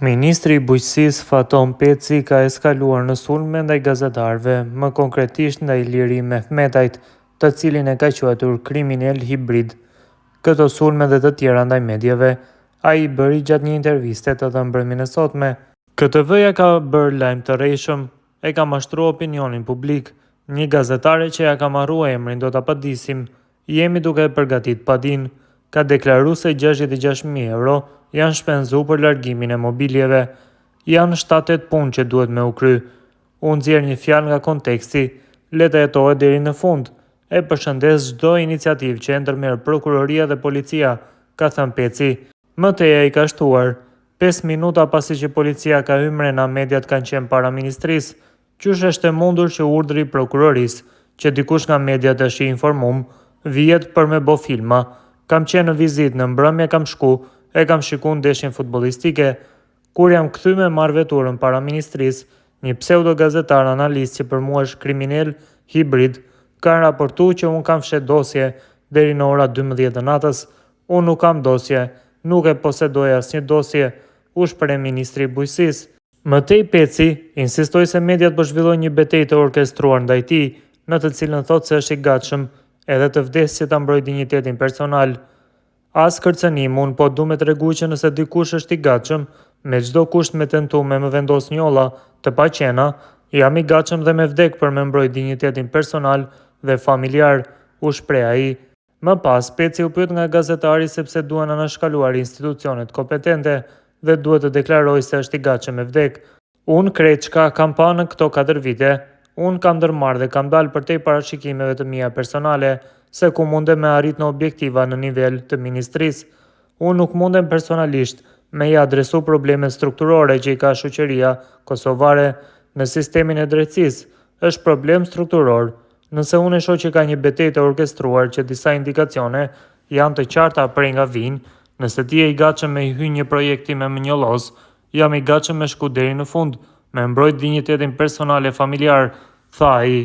Ministri i Bujqësisë Faton Peci ka eskaluar në sulme ndaj gazetarëve, më konkretisht ndaj Iliri Mehmetajt, të cilin e ka quajtur kriminal hibrid. Këto sulme dhe të tjera ndaj mediave, ai i bëri gjatë një interviste të ëmbëlsirën e sotme. KTV-ja ka bërë lajm të rrejshëm, e ka mashtruar opinionin publik. Një gazetare që ja ka marrua emrin do ta padisim, jemi duke përgatit padin, ka deklaruar se 66.000 euro janë shpenzu për largimin e mobiljeve. Janë 7-8 punë që duhet me u kry. Unë nxjerr një fjalë nga konteksti, le të jetohet deri në fund. E përshëndes çdo iniciativë që e ndërmerr prokuroria dhe policia, ka thënë Peci. Më tej ai ka shtuar, 5 minuta pasi që policia ka hyrë mrena, mediat kanë qenë para ministrisë. Qysh është e mundur që urdhri i prokurorisë, që dikush nga mediat është i informuar, vihet për me bo filma. Kam qenë në vizitë në mbrëmje, kam shku, e kam shikuar ndeshjen futbollistike. Kur jam kthy me marr veturën para ministrisë, një pseudo gazetar analist që për mua është kriminal hibrid, ka raportuar që unë kam fshet dosje deri në ora 12 të natës. Unë nuk kam dosje, nuk e posedoj asnjë dosje, u shpreh ministri i Bujqësisë. Më tej Peci insistoi se mediat po zhvillojnë një betejë të orkestruar ndaj tij, në të cilën thotë se është i gatshëm edhe të vdesë që ta mbrojë dinjitetin personal. As kërcënim, unë po du me tregu që nëse dikush është i gatshëm, me çdo kusht me tentu me më vendos njolla të paqena, jam i gatshëm dhe me vdek për me mbrojë dinjitetin personal dhe familjar, u shpreh ai. Më pas, Peci u pyet nga gazetari sepse duhen anashkaluar institucionet kompetente dhe duhet të deklaroj se është i gatshëm me vdek. Unë krejt çka kam pa në këto 4 vite, unë kam ndërmarrë dhe kam dalë përtej parashikimeve të mia personale, se ku mundem me arrit në objektiva në nivel të ministrisë. Unë nuk mundem personalisht me i adresu probleme strukturore që i ka shoqëria kosovare në sistemin e drejtësisë. Është problem strukturor. Nëse unë e shoh që ka një betejë të orkestruar që disa indikacione janë të qarta prej nga vijnë, nëse ti je i gatshëm me i hyrë një projekti me më njollos, jam i gatshëm me shku deri në fund, me mbrojt dinjitetin personal e familjar, tha ai.